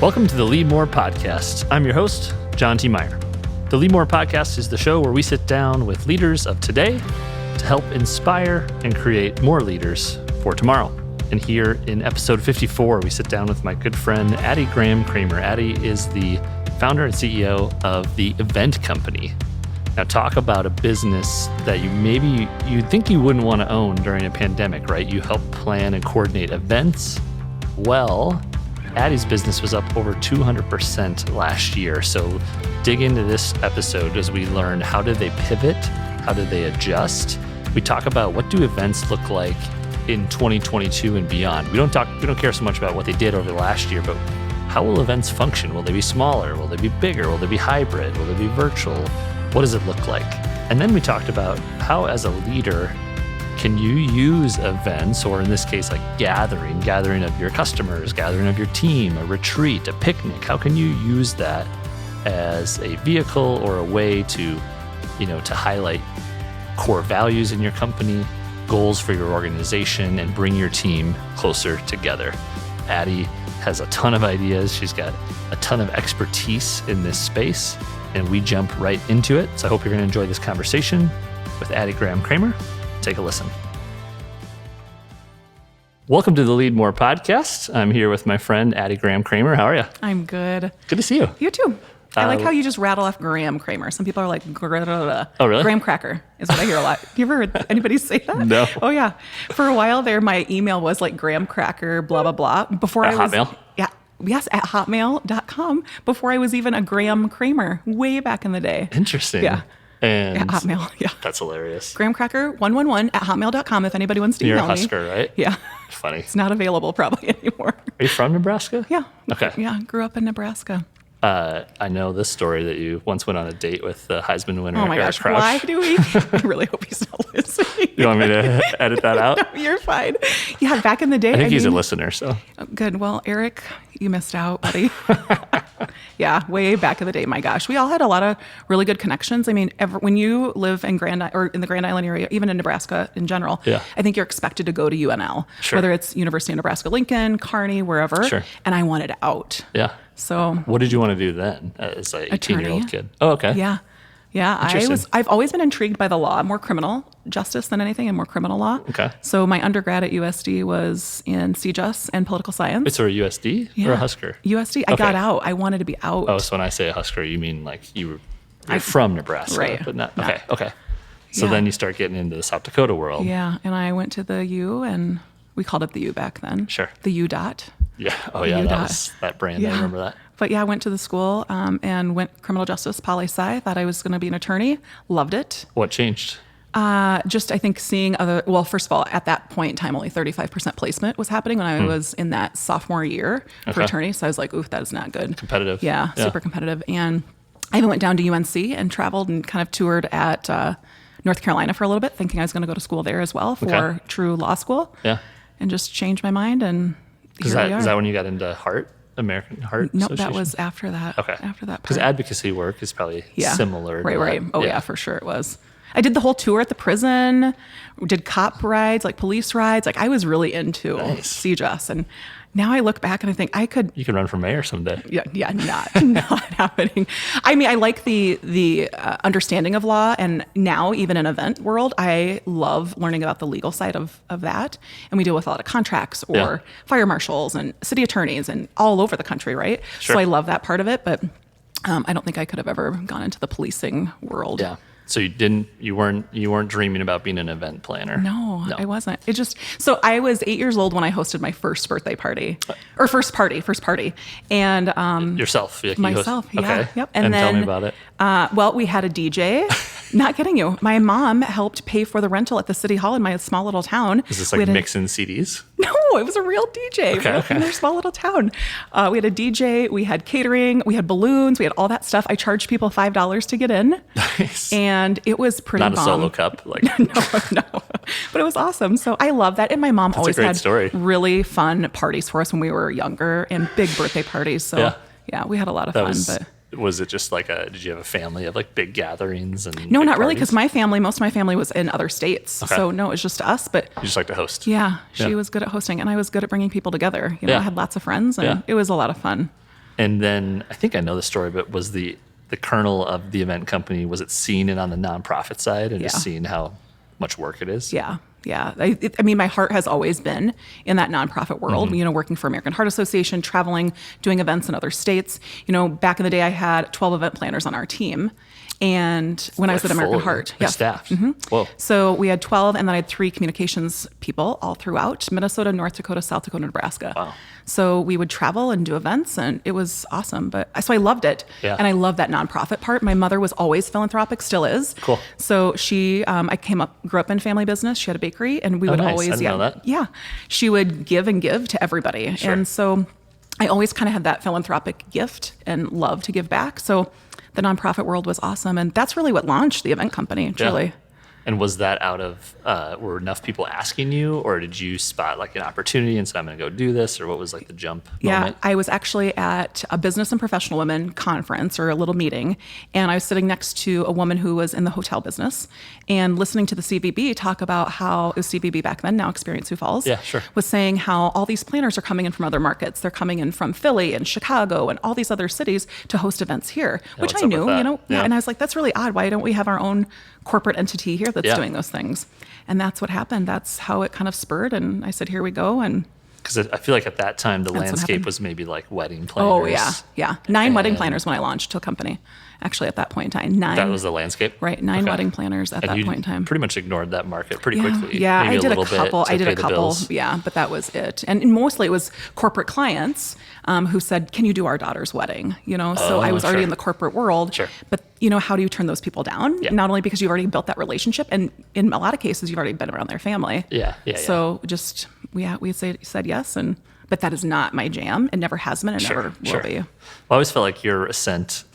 Welcome to the Leadmore podcast. I'm your host, John T. Meyer. The Leadmore podcast is the show where we sit down with leaders of today to help inspire and create more leaders for tomorrow. And here in episode 54, we sit down with my good friend, Addie Graham-Kramer. Addie is the founder and CEO of the event company. Now, talk about a business that you'd think you wouldn't want to own during a pandemic, right? You help plan and coordinate events. Well, Addie's business was up over 200% last year. So dig into this episode as we learn how did they pivot? How did they adjust? We talk about what do events look like in 2022 and beyond. We don't care so much about what they did over the last year, but how will events function? Will they be smaller? Will they be bigger? Will they be hybrid? Will they be virtual? What does it look like? And then we talked about how, as a leader, can you use events, or in this case, like gathering of your customers, gathering of your team, a retreat, a picnic. How can you use that as a vehicle or a way to highlight core values in your company, goals for your organization, and bring your team closer together? Addie has a ton of ideas. She's got a ton of expertise in this space, and we jump right into it. So I hope you're going to enjoy this conversation with Addie Graham-Kramer. Take a listen. Welcome to the Leadmore podcast. I'm here with my friend, Addie Graham-Kramer. How are you? I'm good. Good to see you. You too. I like how you just rattle off Graham-Kramer. Some people are like, oh, really? Graham cracker is what I hear a lot. You ever heard anybody say that? No. Oh, yeah. For a while there, my email was like Graham cracker, blah, blah, blah. Before at Hotmail? Yeah. Yes, at hotmail.com. Before I was even a Graham-Kramer, way back in the day. Interesting. Yeah. And at Hotmail, yeah. That's hilarious. Graham-Cracker111 at hotmail.com if anybody wants to You're email me. a Husker, right? Yeah. Funny. It's not available probably anymore. Are you from Nebraska? Yeah. Okay. Yeah, grew up in Nebraska. I know this story that you once went on a date with the Heisman winner, Oh my Eric gosh, Crouch. why do we? I really hope he's not listening. You want me to edit that out? No, you're fine. Yeah, back in the day. I think he's a listener, so. Good. Well, Eric, you missed out, buddy. Yeah, way back in the day. My gosh, we all had a lot of really good connections. I mean, when you live in in the Grand Island area, even in Nebraska in general, yeah. I think you're expected to go to UNL, sure. whether it's University of Nebraska-Lincoln, Kearney, wherever. Sure. And I wanted out. Yeah. So. What did you want to do then as an 18-year-old kid? Oh, okay. Yeah. Yeah, I've always been intrigued by the law, more criminal justice than anything, and more criminal law. Okay. So my undergrad at USD was in CJUS and political science. It's a USD or a Husker? USD. I got out. I wanted to be out. Oh, so when I say a Husker, you mean like you're from Nebraska, right? But not. Okay. So then you start getting into the South Dakota world. Yeah, and I went to the U, and we called it the U back then. Sure. The U dot. Yeah. Oh yeah, that was that brand. Yeah. I remember that. But yeah, I went to the school and went criminal justice, poli-sci. Thought I was going to be an attorney. Loved it. What changed? Just, I think, seeing first of all, at that point in time, only 35% placement was happening when I was in that sophomore year for attorney. So I was like, ooh, that is not good. Competitive. Yeah, super competitive. And I even went down to UNC and traveled and kind of toured at North Carolina for a little bit, thinking I was going to go to school there as well for true law school. Yeah. And just changed my mind, and is that when you got into American Heart Nope, Association? that was after that. Okay. After that part. Because advocacy work is probably similar. Right. Oh, yeah, for sure it was. I did the whole tour at the prison, did cop rides, like police rides. Like I was really into CJUS. And now I look back and I think I could... You can run for mayor someday. Yeah, not happening. I mean, I like the understanding of law. And now, even in event world, I love learning about the legal side of that. And we deal with a lot of contracts or fire marshals and city attorneys and all over the country, right? Sure. So I love that part of it. But I don't think I could have ever gone into the policing world. Yeah. So you weren't dreaming about being an event planner? No, I wasn't. So I was 8 years old when I hosted my first birthday party, or first party. And yourself? Myself, yeah. Okay. Yep. And then, tell me about it. Well, we had a DJ. Not kidding you. My mom helped pay for the rental at the city hall in my small little town. Is this like mixing CDs? No, it was a real DJ in their small little town. We had a DJ, we had catering, we had balloons, we had all that stuff. I charged people $5 to get in. Nice. And it was pretty Not bomb. a solo cup? Like No. But it was awesome. So I love that. And my mom always had story. really fun parties for us when we were younger and big birthday parties. So yeah we had a lot of fun. But was it just like did you have a family of like big gatherings and no, big not really, parties? because most of my family was in other states. Okay. So no, it was just us. But you just like to host. Yeah, she was good at hosting, and I was good at bringing people together. I had lots of friends, and it was a lot of fun. And then I think I know the story, but was the kernel of the event company, was it seeing it on the nonprofit side and just seeing how much work it is? Yeah. Yeah. I mean, my heart has always been in that nonprofit world, working for American Heart Association, traveling, doing events in other states. Back in the day, I had 12 event planners on our team. And when I was at American Heart, staff. Whoa. So we had 12, and then I had 3 communications people all throughout Minnesota, North Dakota, South Dakota, Nebraska. Wow. So we would travel and do events, and it was awesome. So I loved it. Yeah. And I love that nonprofit part. My mother was always philanthropic, still is. Cool. So she, I grew up in family business. She had a bakery, and we would always, I didn't know that. Yeah, she would give and give to everybody. Sure. And so I always kind of had that philanthropic gift and love to give back. So the nonprofit world was awesome. And that's really what launched the event company, truly. Yeah. And was that out of, were enough people asking you, or did you spot like an opportunity and say, I'm going to go do this? Or what was like the jump moment? I was actually at a business and professional women conference or a little meeting. And I was sitting next to a woman who was in the hotel business and listening to the CVB talk about how, it was CVB back then, now Experience Sioux Falls, was saying how all these planners are coming in from other markets. They're coming in from Philly and Chicago and all these other cities to host events here, which I knew, and I was like, that's really odd. Why don't we have our own corporate entity here that's doing those things? And that's what happened. That's how it kind of spurred. And I said, here we go. And because I feel like at that time, the landscape was maybe like wedding planners. Oh, yeah. 9 wedding planners when I launched to a company, actually, at that point in time. 9. That was the landscape? Right, 9 wedding planners at that point in time. Pretty much ignored that market pretty quickly. Yeah, maybe I did a couple. But that was it. And mostly it was corporate clients who said, can you do our daughter's wedding? So I was already in the corporate world. Sure. But, how do you turn those people down? Yeah. Not only because you've already built that relationship, and in a lot of cases, you've already been around their family. Yeah. So just, we said yes. But that is not my jam. It never has been and never will be. Well, I always felt like your ascent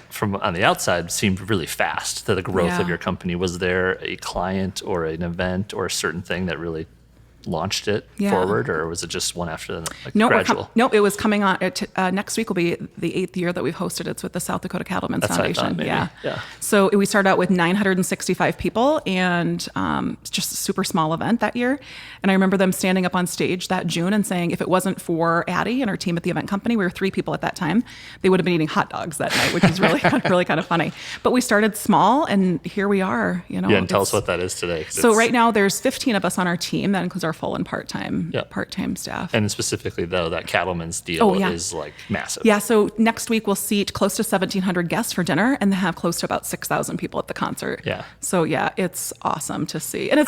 from on the outside seemed really fast to the growth of your company. Was there a client or an event or a certain thing that really launched it forward, or was it just one after the gradual? It was coming on. Next week will be the 8th year that we've hosted. It's with the South Dakota Cattlemen's Foundation. What I thought, maybe. So we started out with 965 people, and just a super small event that year. And I remember them standing up on stage that June and saying, if it wasn't for Addie and our team at the event company, we were 3 people at that time, they would have been eating hot dogs that night, which is really really kind of funny. But we started small, and here we are. And tell us what that is today. So right now there's 15 of us on our team. That includes our full and part-time staff. And specifically, though, that Cattleman's deal is like massive. Yeah, so next week we'll seat close to 1,700 guests for dinner and have close to about 6,000 people at the concert. Yeah. So it's awesome to see. And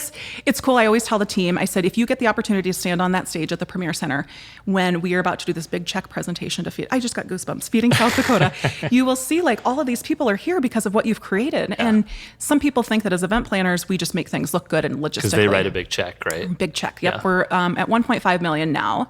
it's cool. I always tell the team, I said, if you get the opportunity to stand on that stage at the Premier Center when we are about to do this big check presentation to feed, I just got goosebumps, Feeding South Dakota, you will see like all of these people are here because of what you've created. Yeah. And some people think that as event planners, we just make things look good and logistically. Because they write a big check, right? Big check. Yep. We're at 1.5 million now,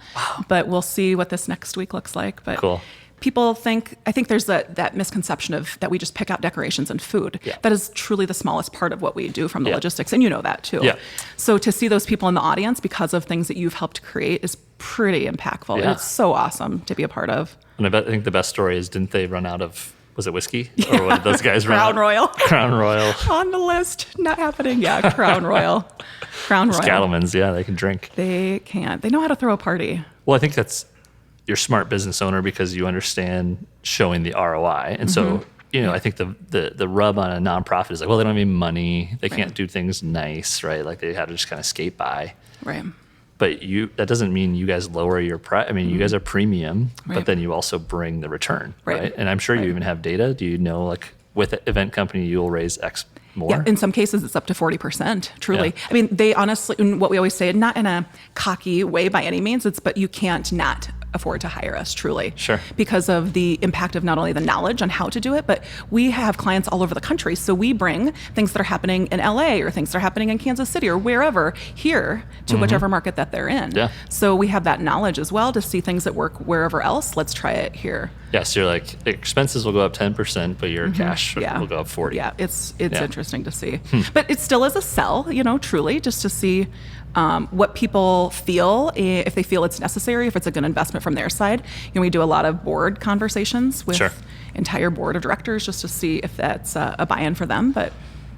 but we'll see what this next week looks like. But cool. People I think there's that misconception of that we just pick out decorations and food. Yeah. That is truly the smallest part of what we do from the logistics. And you know that too. Yeah. So to see those people in the audience because of things that you've helped create is pretty impactful. Yeah. And it's so awesome to be a part of. And I think the best story is, didn't they run out of, was it whiskey? Or what did those guys run out? Crown Royal. On the list, not happening. Yeah, Crown Royal. Crown Royal. Cattlemen's, they can drink. They can't. They know how to throw a party. Well, I think you're a smart business owner because you understand showing the ROI. And so, I think the rub on a nonprofit is like, well, they don't have any money. They can't do things nice, right? Like they have to just kind of skate by. Right. But that doesn't mean you guys lower your price. I mean, you guys are premium, but then you also bring the return, right? And I'm sure you even have data. Do you know, like with an event company, you'll raise X more? Yeah, in some cases it's up to 40%, truly. Yeah. I mean, they honestly, what we always say, not in a cocky way by any means, but you can't not afford to hire us, truly. Sure. Because of the impact of not only the knowledge on how to do it, but we have clients all over the country. So we bring things that are happening in LA or things that are happening in Kansas City or wherever here to whichever market that they're in. Yeah. So we have that knowledge as well to see things that work wherever else. Let's try it here. Yeah, so you're like, expenses will go up 10%, but your cash will go up 40%. Yeah, it's interesting to see. But it still is a sell, truly, just to see what people feel, if they feel it's necessary, if it's a good investment from their side. We do a lot of board conversations with entire board of directors just to see if that's a buy-in for them. But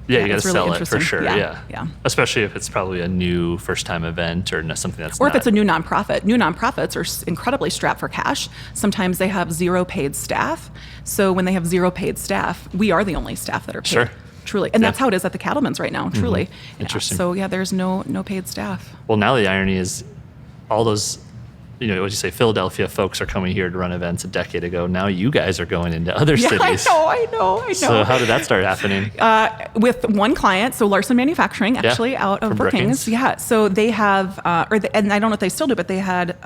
Yeah, you got to it's really sell it for interesting. sure. Yeah. Especially if it's probably a new first-time event or something that's Or if it's a new nonprofit. New nonprofits are incredibly strapped for cash. Sometimes they have zero paid staff. So when they have zero paid staff, we are the only staff that are paid. Sure. Truly. And that's how it is at the Cattlemen's right now, truly. Interesting. So yeah, there's no paid staff. Well, now the irony is all those, what you say, Philadelphia folks are coming here to run events a decade ago. Now you guys are going into other cities. I know. So how did that start happening? With one client, so Larson Manufacturing, actually out of Brookings. Yeah. So they have, and I don't know if they still do, but they had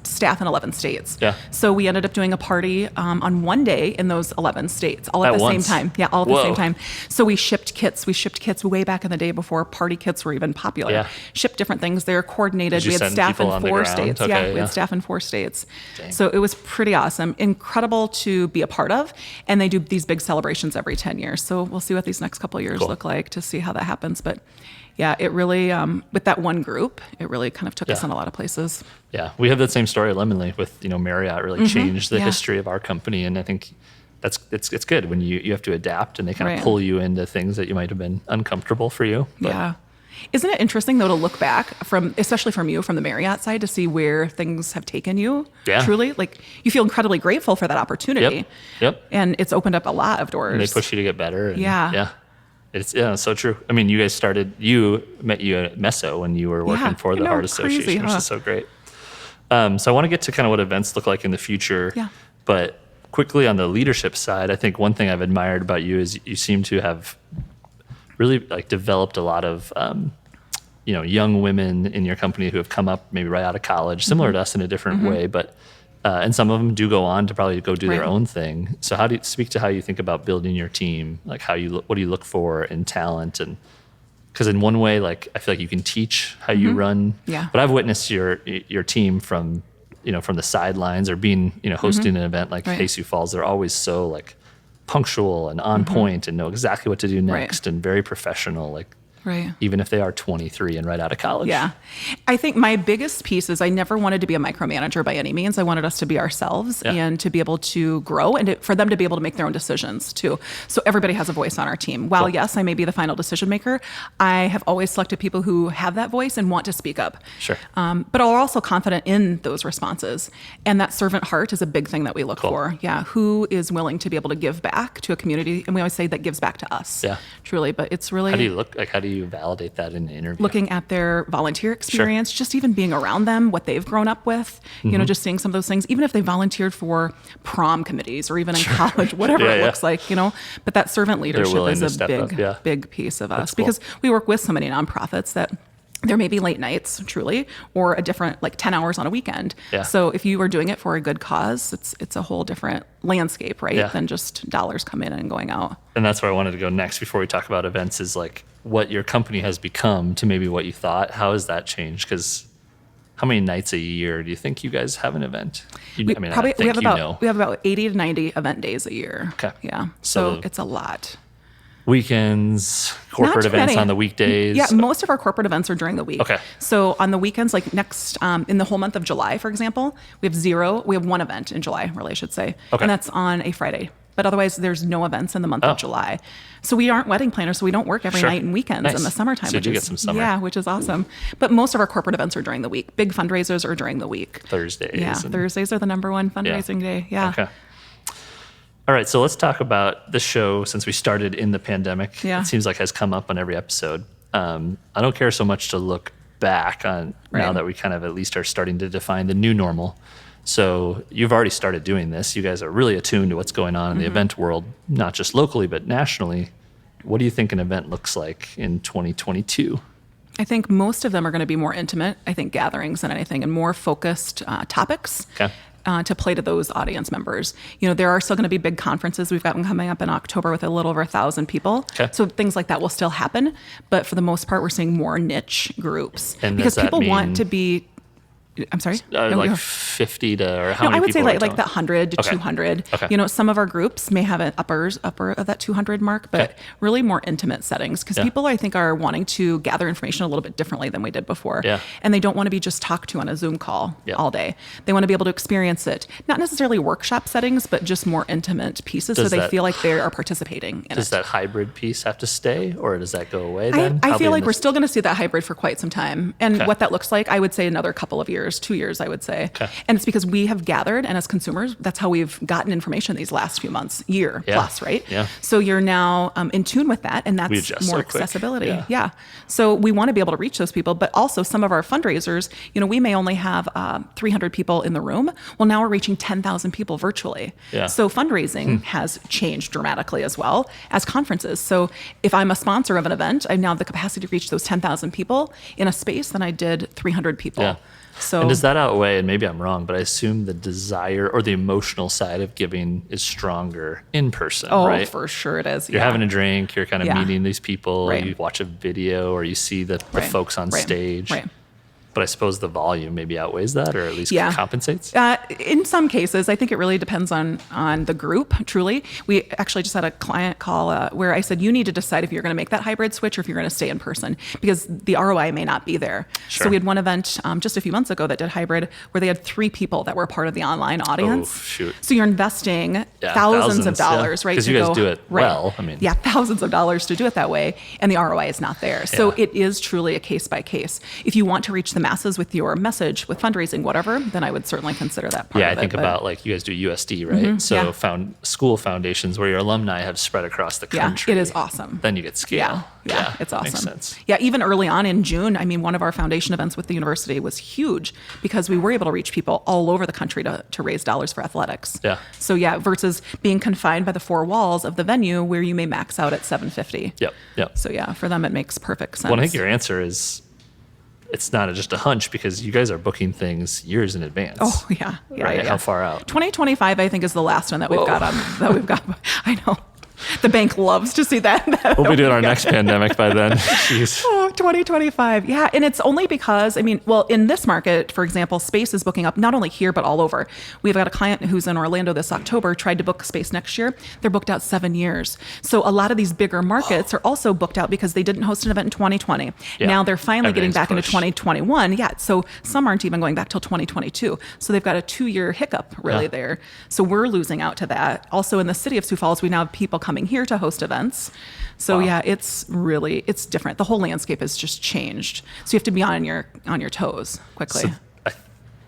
staff in 11 states. Yeah. So we ended up doing a party on one day in those 11 states, all at the same time. Yeah, all at the same time. So we shipped kits. We shipped kits way back in the day before party kits were even popular. Yeah. Shipped different things. They're coordinated. Did you We had send staff people in on the 4 ground? states. Okay, We had staff in 4 states. Dang. So it was pretty awesome. Incredible to be a part of. And they do these big celebrations every 10 years. So we'll see what these next couple of years look like to see how that happens. But yeah, it really, with that one group, it really kind of took us in a lot of places. Yeah, we have that same story at Lemonly with, Marriott really changed the history of our company. And I think it's good when you have to adapt and they kind of pull you into things that you might have been uncomfortable for you. But yeah. Isn't it interesting, though, to look back especially from you, from the Marriott side, to see where things have taken you? Yeah. Truly, like you feel incredibly grateful for that opportunity. Yep. And it's opened up a lot of doors. And they push you to get better. And Yeah. It's so true. I mean, you guys met you at Meso when you were working for the Heart Association, which is so great. So I want to get to kind of what events look like in the future. Yeah. But quickly on the leadership side, I think one thing I've admired about you is you seem to have really developed a lot of young women in your company who have come up maybe right out of college, similar to us in a different way, but and some of them do go on to probably go do their own thing. So how do you speak to how you think about building your team? Like what do you look for in talent? And because in one way, I feel like you can teach how you run. Yeah. But I've witnessed your team from the sidelines or being hosting an event like Hey Sioux Falls. They're always so punctual and on point and know exactly what to do next and very professional, even if they are 23 and right out of college. Yeah. I think my biggest piece is I never wanted to be a micromanager by any means. I wanted us to be ourselves and to be able to grow and for them to be able to make their own decisions too. So everybody has a voice on our team. While yes, I may be the final decision maker, I have always selected people who have that voice and want to speak up. Sure. But are also confident in those responses. And that servant heart is a big thing that we look for. Yeah. Who is willing to be able to give back to a community? And we always say that gives back to us. Yeah. Truly. But it's really... How do you look? How do you validate that in the interview? Looking at their volunteer experience, just even being around them, what they've grown up with, just seeing some of those things, even if they volunteered for prom committees or even in college, whatever it looks like, but that servant leadership is a big piece of us because we work with so many nonprofits that there may be late nights, truly, or a different 10 hours on a weekend. Yeah. So if you are doing it for a good cause, it's a whole different landscape, right? Than just dollars coming in and going out. And that's where I wanted to go next before we talk about events is what your company has become to maybe what you thought. How has that changed? Because how many nights a year do you think you guys have an event? We have about 80 to 90 event days a year. Okay. Yeah. So it's a lot. Weekends, corporate events on the weekdays. Yeah, most of our corporate events are during the week. Okay. So on the weekends, next in the whole month of July, for example, we have one event in July, really, I should say. Okay. And that's on a Friday. But otherwise, there's no events in the month of July. So we aren't wedding planners, so we don't work every night and weekends in the summertime. So you get some summer. Yeah, which is awesome. But most of our corporate events are during the week. Big fundraisers are during the week. Thursdays. Yeah, Thursdays are the number one fundraising day. Yeah. Okay. All right, so let's talk about the show since we started in the pandemic. Yeah. It seems like has come up on every episode. I don't care so much to look back on now that we kind of at least are starting to define the new normal. So you've already started doing this. You guys are really attuned to what's going on in the event world, not just locally, but nationally. What do you think an event looks like in 2022? I think most of them are going to be more intimate, gatherings than anything, and more focused topics. Okay. To play to those audience members. There are still going to be big conferences. We've got one coming up in October with a little over 1,000 people. Okay. So things like that will still happen. But for the most part, we're seeing more niche groups. And because people want to be I'm sorry? Like 50 to, or how No, many I would people say are like telling? the 100 to 200. Okay. Some of our groups may have an upper of that 200 mark, but really more intimate settings because people, I think, are wanting to gather information a little bit differently than we did before. Yeah. And they don't want to be just talked to on a Zoom call all day. They want to be able to experience it, not necessarily workshop settings, but just more intimate pieces so they feel like they are participating in it. Does that hybrid piece have to stay, or does that go away then? I feel like we're still going to see that hybrid for quite some time. And what that looks like, I would say another couple of years, 2 years, I would say. Okay. And it's because we have gathered, and as consumers, that's how we've gotten information these last few months, year plus, right? Yeah. So you're now in tune with that, and that's more accessibility. Yeah. So we want to be able to reach those people, but also some of our fundraisers, we may only have 300 people in the room. Well, now we're reaching 10,000 people virtually. Yeah. So fundraising has changed dramatically as well as conferences. So if I'm a sponsor of an event, I now have the capacity to reach those 10,000 people in a space than I did 300 people. Yeah. So, and does that outweigh, and maybe I'm wrong, but I assume the desire or the emotional side of giving is stronger in person, right? Oh, for sure it is. You're having a drink, you're kind of meeting these people, Right. you watch a video, or you see the folks on stage. Right. But I suppose the volume maybe outweighs that, or at least compensates? In some cases, I think it really depends on the group, truly. We actually just had a client call where I said, you need to decide if you're going to make that hybrid switch or if you're going to stay in person, because the ROI may not be there. Sure. So we had one event just a few months ago that did hybrid where they had 3 people that were part of the online audience. Oh, shoot. So you're investing thousands of dollars, right? Because you guys do it well. Thousands of dollars to do it that way, and the ROI is not there. So it is truly a case by case. If you want to reach the masses with your message, with fundraising, whatever, then I would certainly consider that part of it. Yeah, I think about like you guys do USD, right? Mm-hmm, So school foundations where your alumni have spread across the country. Yeah, it is awesome. Then you get scale. Yeah, it's awesome. Makes sense. Yeah, even early on in June, one of our foundation events with the university was huge because we were able to reach people all over the country to raise dollars for athletics. Yeah. So versus being confined by the 4 walls of the venue where you may max out at $750. Yep. So for them it makes perfect sense. Well, I think your answer is it's not just a hunch because you guys are booking things years in advance. Oh yeah. Right? Yeah. How far out? 2025, I think, is the last one that we've got on. I know. The bank loves to see that. We'll be doing our next pandemic by then. Jeez. Oh, 2025. Yeah. And it's only because, in this market, for example, space is booking up not only here, but all over. We've got a client who's in Orlando this October, tried to book space next year. They're booked out 7 years. So a lot of these bigger markets are also booked out because they didn't host an event in 2020. Yeah. Now they're finally getting back into pushed. 2021. Yeah. So some aren't even going back till 2022. So they've got a 2-year hiccup really there. So we're losing out to that. Also in the city of Sioux Falls, we now have people coming here to host events. So it's different. The whole landscape has just changed. So you have to be on your toes quickly. So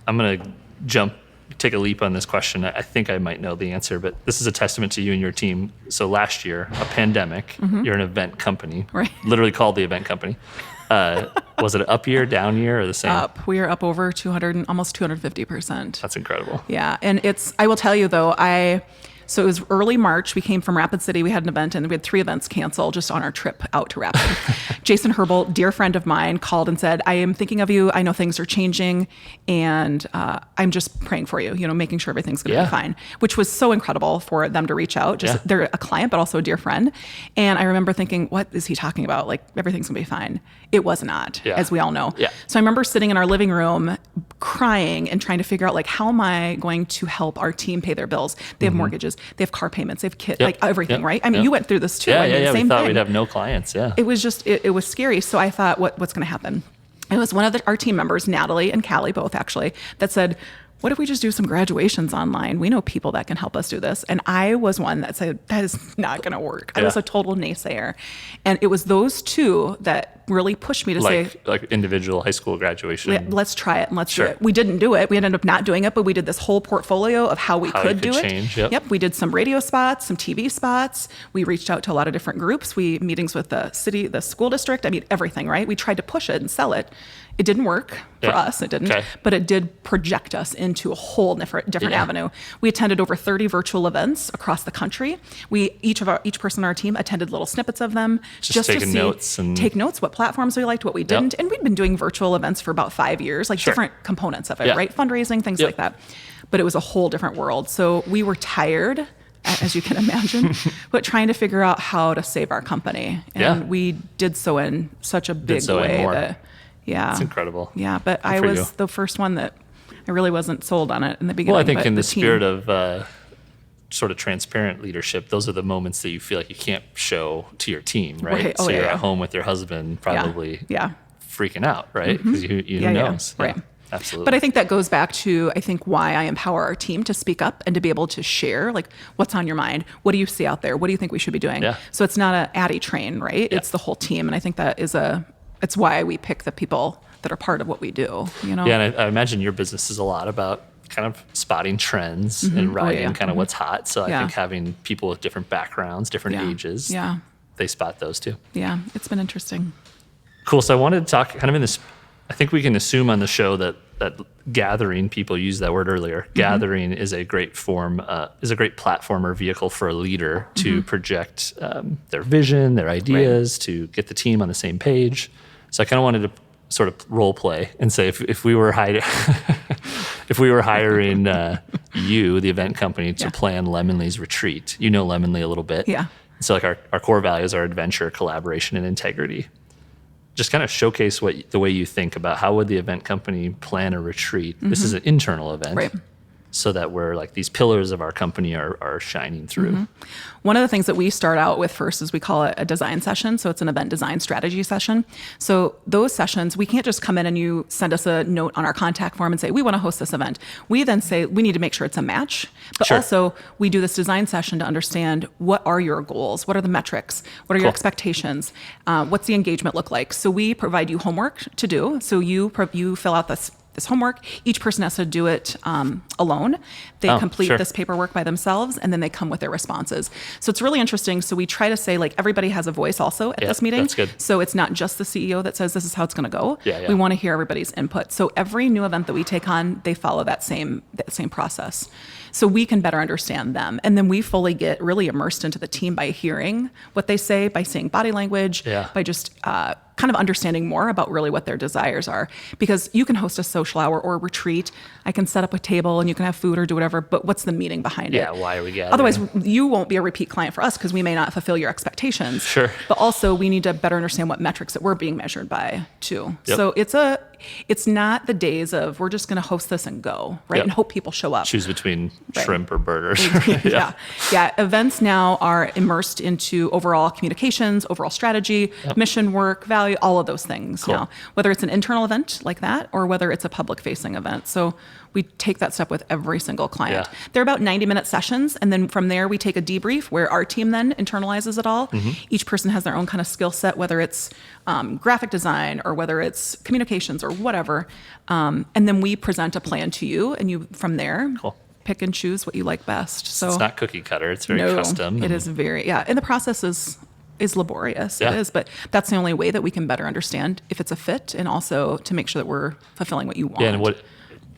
I'm going to take a leap on this question. I think I might know the answer, but this is a testament to you and your team. So last year, a pandemic, you're an event company, Right. Literally called the event company. Was it an up year, down year, or the same? Up. We are up over 200, almost 250%. That's incredible. Yeah. And I will tell you though, so it was early March. We came from Rapid City. We had an event, and we had 3 events canceled just on our trip out to Rapid. Jason Herbal, dear friend of mine, called and said, I am thinking of you. I know things are changing, and I'm just praying for you, making sure everything's going to be fine, which was so incredible for them to reach out. They're a client, but also a dear friend. And I remember thinking, what is he talking about? Like, everything's going to be fine. It was not, as we all know. Yeah. So I remember sitting in our living room crying and trying to figure out, like, how am I going to help our team pay their bills? They have mortgages, they have car payments, they have kids, like everything, right? You went through this too. Yeah. Same We thought thing. we'd have no clients. Yeah. It was just, it was scary. So I thought, what's going to happen? It was one of our team members, Natalie and Callie, both actually, that said, what if we just do some graduations online? We know people that can help us do this. And I was one that said, that is not going to work. I was a total naysayer. And it was those two that really pushed me to say, like individual high school graduation. Let's try it and let's do it. We didn't do it. We ended up not doing it, but we did this whole portfolio of how we could do change, it. Yep. We did some radio spots, some TV spots. We reached out to a lot of different groups. We meetings with the city, the school district. Everything, right? We tried to push it and sell it. It didn't work for us. It didn't, but it did project us into a whole different avenue. We attended over 30 virtual events across the country. Each person on our team attended little snippets of them just to take notes, what platforms we liked, what we didn't. And we'd been doing virtual events for about 5 years, like different components of it, right? Fundraising, things like that. But it was a whole different world. So we were tired, as you can imagine, but trying to figure out how to save our company. And we did so in such a big way that Yeah. It's incredible. Yeah, but I for was you. the first one that I really wasn't sold on it in the beginning. Well, I think but in the team- spirit of sort of transparent leadership, those are the moments that you feel like you can't show to your team, right? Right. Oh, so yeah, you're yeah. at home with your husband, probably Yeah. freaking out, right? Because who Yeah, yeah. knows? Right. Absolutely. But I think that goes back to, I think, why I empower our team to speak up and to be able to share, like, what's on your mind? What do you see out there? What do you think we should be doing? Yeah. So it's not a Addie train, right? Yeah. It's the whole team. And I think that is it's why we pick the people that are part of what we do, you know? Yeah, and I imagine your business is a lot about kind of spotting trends and riding yeah. kind of what's hot. So I Yeah. think having people with different backgrounds, different Yeah. ages, Yeah. they spot those too. Yeah. It's been interesting. Cool. So I wanted to talk kind of in this, I think we can assume on the show that gathering, people used that word earlier, gathering is a great form, is a great platform or vehicle for a leader to project their vision, their ideas, to get the team on the same page. So I kind of wanted to sort of role play and say if we were hiring you, the event company, to plan Lemonly's retreat, you know Lemonly a little bit. Yeah. So like our core values are adventure, collaboration, and integrity. Just kind of showcase the way you think about how would the event company plan a retreat. This is an internal event. Right. So that we're like these pillars of our company are shining through. One of the things that we start out with first is we call it a design session. So it's an event design strategy session. So those sessions, we can't just come in and you send us a note on our contact form and say, we want to host this event. We then say, we need to make sure it's a match. But Sure. also we do this design session to understand what are your goals? What are the metrics? What are your Cool. expectations? What's the engagement look like? So we provide you homework to do. So you fill out this homework. Each person has to do it alone. They complete sure. this paperwork by themselves, and then they come with their responses. So it's really interesting. So we try to say, like, everybody has a voice also at this meeting. That's good. So it's not just the CEO that says this is how it's going to go. Yeah. We want to hear everybody's input. So every new event that we take on, they follow that same process. So we can better understand them. And then we fully get really immersed into the team by hearing what they say, by seeing body language, by just kind of understanding more about really what their desires are. Because you can host a social hour or a retreat. I can set up a table and you can have food or do whatever, but what's the meaning behind it? Yeah, why are we gathering? Otherwise, you won't be a repeat client for us because we may not fulfill your expectations. Sure. But also, we need to better understand what metrics that we're being measured by, too. Yep. So it's not the days of we're just going to host this and go, right? Yep. And hope people show up. Choose between Right. shrimp or burgers. Yeah. Events now are immersed into overall communications, overall strategy, mission work, value, all of those things Cool. now, whether it's an internal event like that or whether it's a public facing event. So we take that step with every single client. Yeah. They're about 90-minute sessions. And then from there, we take a debrief where our team then internalizes it all. Each person has their own kind of skill set, whether it's graphic design or whether it's communications or whatever. And then we present a plan to you, and you from there Cool. pick and choose what you like best. So It's not cookie cutter. It's very custom. it is very, and the process is laborious. Yeah. It is, but that's the only way that we can better understand if it's a fit, and also to make sure that we're fulfilling what you want. Yeah, and what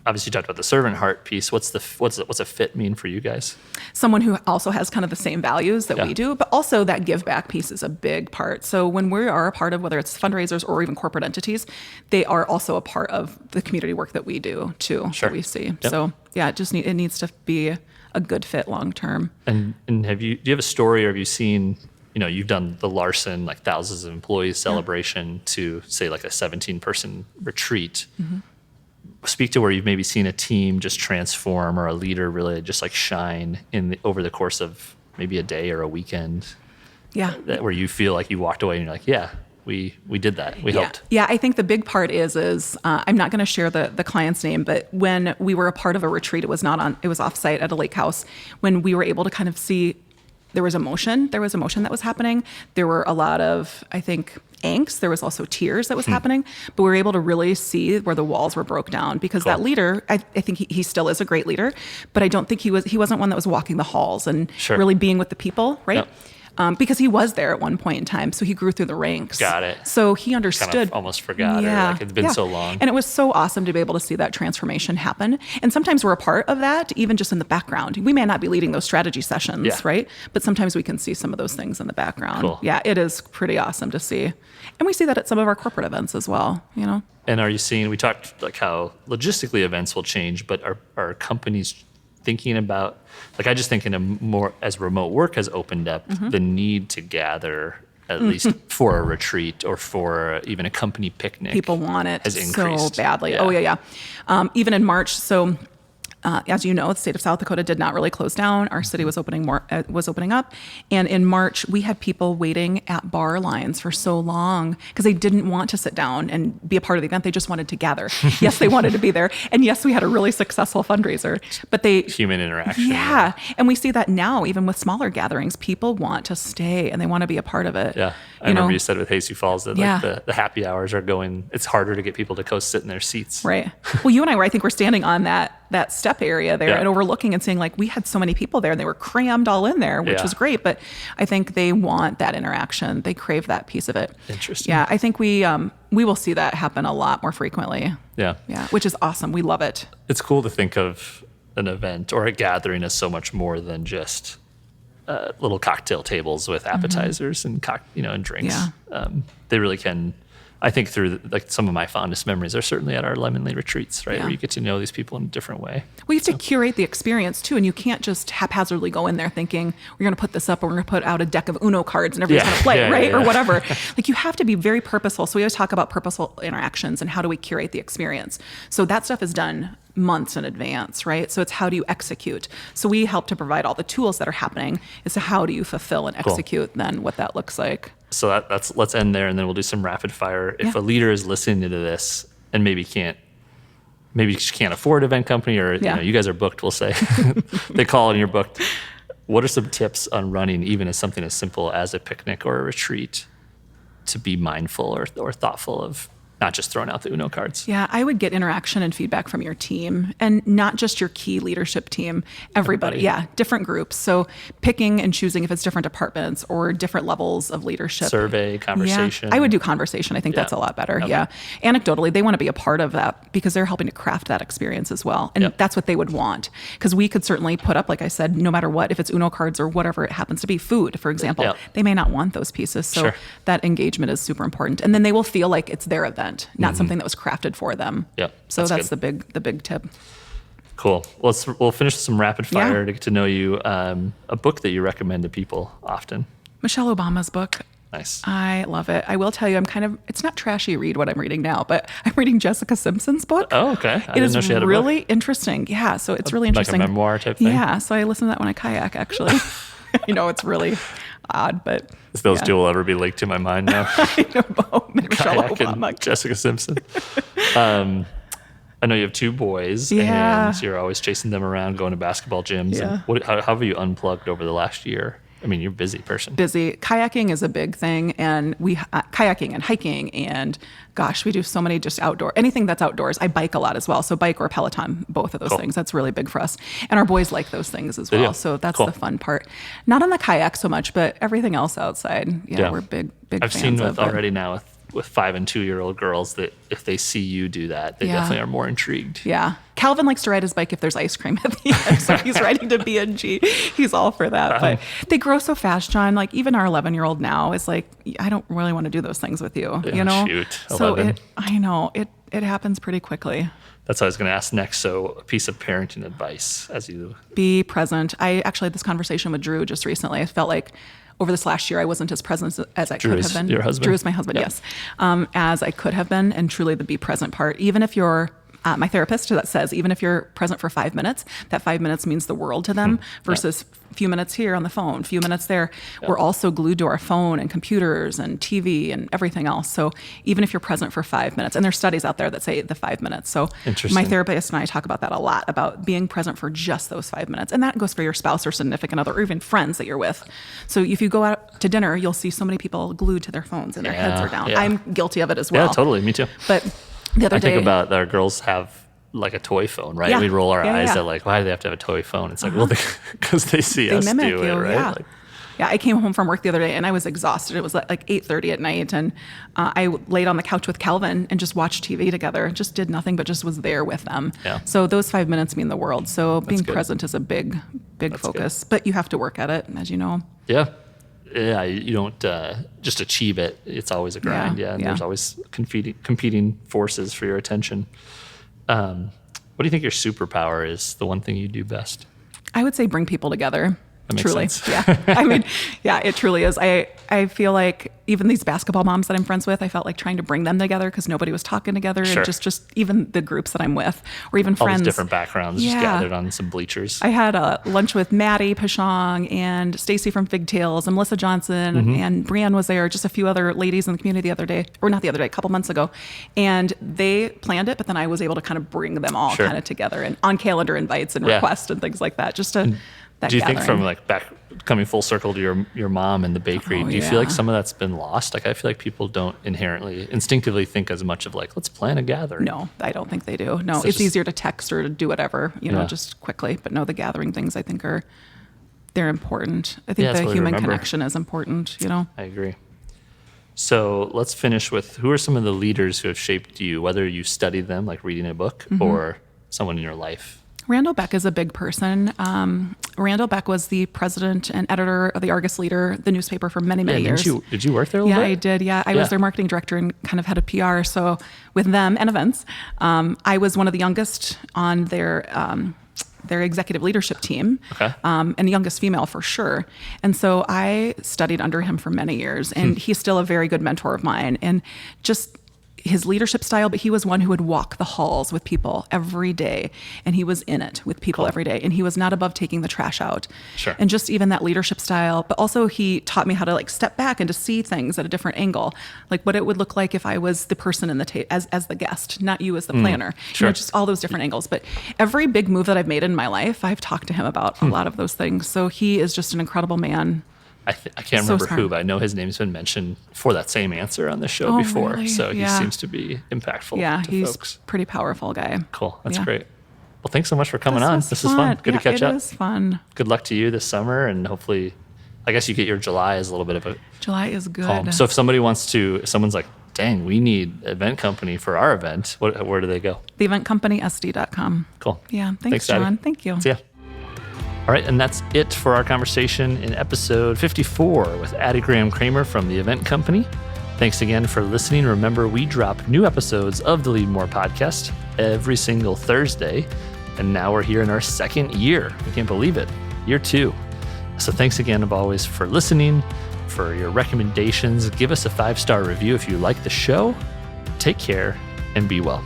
obviously you talked about the servant heart piece. What's a fit mean for you guys? Someone who also has kind of the same values that Yeah. we do, but also that give back piece is a big part. So when we are a part of, whether it's fundraisers or even corporate entities, they are also a part of the community work that we do too, Sure. that we see. Yep. So yeah, it needs to be a good fit long term. And do you have a story, or have you seen, you've done the Larson, like thousands of employees celebration to say like a 17-person retreat. Speak to where you've maybe seen a team just transform, or a leader really just like shine over the course of maybe a day or a weekend. Yeah. Where you feel like you walked away and you're like, yeah, we did that. We helped. Yeah, I think the big part is I'm not going to share the client's name, but when we were a part of a retreat, it was offsite at a lake house, when we were able to kind of see there was emotion that was happening. There were a lot of, I think, angst. There was also tears that was happening, but we were able to really see where the walls were broke down, because Cool. that leader, I think he still is a great leader, but I don't think he wasn't one that was walking the halls and Sure. really being with the people, right? Yep. Because he was there at one point in time, so he grew through the ranks. Got it. So he understood. Kind of almost forgot, or like it's been so long. And it was so awesome to be able to see that transformation happen. And sometimes we're a part of that, even just in the background. We may not be leading those strategy sessions, Yeah. right? But sometimes we can see some of those things in the background. Cool. Yeah, it is pretty awesome to see. And we see that at some of our corporate events as well, And are you seeing, we talked like how logistically events will change, but are companies thinking about, like I just think in a more, as remote work has opened up, the need to gather at least for a retreat or for even a company picnic. People want it has so increased. badly. Yeah. Oh, yeah. Even in March. So as you know, the state of South Dakota did not really close down. Our city was opening up. And in March, we had people waiting at bar lines for so long because they didn't want to sit down and be a part of the event. They just wanted to gather. Yes, they wanted to be there. And yes, we had a really successful fundraiser. But Human interaction. Yeah. And we see that now, even with smaller gatherings, people want to stay and they want to be a part of it. Yeah. I remember you said with Jesus Falls that Yeah. the happy hours are going, it's harder to get people to go sit in their seats. Right. Well, you and I think we're standing on that step area there and overlooking and seeing like we had so many people there and they were crammed all in there, which was great. But I think they want that interaction. They crave that piece of it. Interesting. Yeah. I think we will see that happen a lot more frequently. Yeah. Yeah. Which is awesome. We love it. It's cool to think of an event or a gathering as so much more than just little cocktail tables with appetizers and and drinks. Yeah. They really can. I think through some of my fondest memories are certainly at our Lemonly retreats, right? Yeah. Where you get to know these people in a different way. Well, you have to curate the experience too, and you can't just haphazardly go in there thinking we're going to put this up, or we're going to put out a deck of Uno cards and everybody's going to play, right? Or whatever. Like you have to be very purposeful. So we always talk about purposeful interactions and how do we curate the experience. So that stuff is done months in advance, right? So it's how do you execute? So we help to provide all the tools that are happening as to how do you fulfill and execute then what that looks like. So let's end there, and then we'll do some rapid fire. If a leader is listening to this and maybe can't afford an event company, or you guys are booked, we'll say they call and you're booked. What are some tips on running even as something as simple as a picnic or a retreat to be mindful or thoughtful of? Not just throwing out the Uno cards. Yeah, I would get interaction and feedback from your team, and not just your key leadership team, everybody. Yeah, different groups. So picking and choosing if it's different departments or different levels of leadership. Survey, conversation. Yeah, I would do conversation. I think that's a lot better. Okay. Yeah. Anecdotally, they want to be a part of that because they're helping to craft that experience as well. And that's what they would want. Because we could certainly put up, like I said, no matter what, if it's Uno cards or whatever it happens to be, food, for example, they may not want those pieces. So that engagement is super important. And then they will feel like it's their event. Not something that was crafted for them. Yep. So that's the big tip. Cool. We'll finish with some rapid fire to get to know you. A book that you recommend to people often. Michelle Obama's book. Nice. I love it. I will tell you, it's not trashy read what I'm reading now, but I'm reading Jessica Simpson's book. Oh, okay. It is really interesting. Yeah. So it's really interesting. Like a memoir type thing? Yeah. So I listen to that when I kayak, actually. It's really odd, but those two will ever be linked to my mind now. I know, Michelle Obama. And Jessica Simpson. I know you have two boys, and you're always chasing them around, going to basketball gyms. Yeah. And how have you unplugged over the last year? I mean, you're a busy person. Busy. Kayaking is a big thing, and we kayaking and hiking, and gosh, we do so many just outdoor, anything that's outdoors. I bike a lot as well, so bike or Peloton, both of those things. That's really big for us, and our boys like those things as well. So that's the fun part. Not on the kayak so much, but everything else outside. Yeah. We're big I've fans seen of already now with 5 and 2-year-old girls that if they see you do that, they definitely are more intrigued. Yeah. Calvin likes to ride his bike if there's ice cream at the end. So he's riding to B&G. He's all for that. But they grow so fast, John. Like even our 11-year-old now is like, I don't really want to do those things with you. Shoot. 11. So I know it happens pretty quickly. That's what I was going to ask next. So a piece of parenting advice as you be present. I actually had this conversation with Drew just recently. I felt like over this last year, I wasn't as present as I could have been. Your husband? Drew is my husband, yes. As I could have been, and truly the be present part. Even if you're my therapist that says, even if you're present for 5 minutes, that 5 minutes means the world to them versus a few minutes here on the phone, a few minutes there. We're also glued to our phone and computers and TV and everything else. So even if you're present for 5 minutes, and there's studies out there that say the 5 minutes. So my therapist and I talk about that a lot, about being present for just those 5 minutes. And that goes for your spouse or significant other or even friends that you're with. So if you go out to dinner, you'll see so many people glued to their phones and their heads are down. I'm guilty of it as well. Yeah, totally. Me too. But the other day, I think about our girls have like a toy phone, right? We roll our eyes at like, why do they have to have a toy phone? It's like, well, because they see us do it, right? Yeah, I came home from work the other day and I was exhausted. It was like 8:30 at night, and I laid on the couch with Calvin and just watched TV together. Just did nothing, but just was there with them. Yeah. So those 5 minutes mean the world. So being present is a big focus, but you have to work at it, as you know. Yeah. Yeah, you don't just achieve it. It's always a grind. Yeah, and there's always competing forces for your attention. What do you think your superpower is? The one thing you do best? I would say bring people together. That makes Truly. sense. Yeah. I mean, yeah, it truly is. I feel like even these basketball moms that I'm friends with, I felt like trying to bring them together because nobody was talking together. Sure. And just even the groups that I'm with, or even All friends. these different backgrounds just gathered on some bleachers. I had a lunch with Maddie Pashong and Stacy from Figtails and Melissa Johnson and Brianne was there, just a few other ladies in the community the other day, or not the other day, a couple months ago. And they planned it, but then I was able to kind of bring them all kind of together and on calendar invites and requests and things like that, just to that Do you gathering. think from like back coming full circle to your mom and the bakery, do you feel like some of that's been lost? Like I feel like people don't instinctively think as much of like, let's plan a gathering. No, I don't think they do. No, So it's easier to text or to do whatever, just quickly. But no, the gathering things I think they're important. I think the human connection is important, I agree. So let's finish with who are some of the leaders who have shaped you, whether you studied them, like reading a book, or someone in your life? Randall Beck is a big person. Randall Beck was the president and editor of the Argus Leader, the newspaper, for many, many years. Did you work there a little bit? Yeah, I did. Yeah, I was their marketing director and kind of head of PR. So with them and events, I was one of the youngest on their executive leadership team, and the youngest female for sure. And so I studied under him for many years, and he's still a very good mentor of mine. And just his leadership style, but he was one who would walk the halls with people every day, and he was in it with people every day, and he was not above taking the trash out. Sure. And just even that leadership style, but also he taught me how to like step back and to see things at a different angle, like what it would look like if I was the person in the as the guest, not you as the planner. Sure. Just all those different angles. But every big move that I've made in my life, I've talked to him about a lot of those things. So he is just an incredible man. I can't remember who, but I know his name's been mentioned for that same answer on the show before. Really? So he seems to be impactful to he's folks. Pretty powerful guy. Cool. That's great. Well, thanks so much for coming on. This was is fun. Good to catch up. It is fun. Good luck to you this summer, and hopefully, I guess you get your July as a little bit of a July is good. calm. So if someone's like, dang, we need event company for our event, where do they go? Theeventcompanysd.com. Cool. Yeah. Thanks, John. Addie. Thank you. See ya. All right, and that's it for our conversation in episode 54 with Addie Graham-Kramer from The Event Company. Thanks again for listening. Remember, we drop new episodes of the Leadmore podcast every single Thursday, and now we're here in our second year. I can't believe it. Year 2. So thanks again, as always, for listening, for your recommendations. Give us a 5-star review if you like the show. Take care and be well.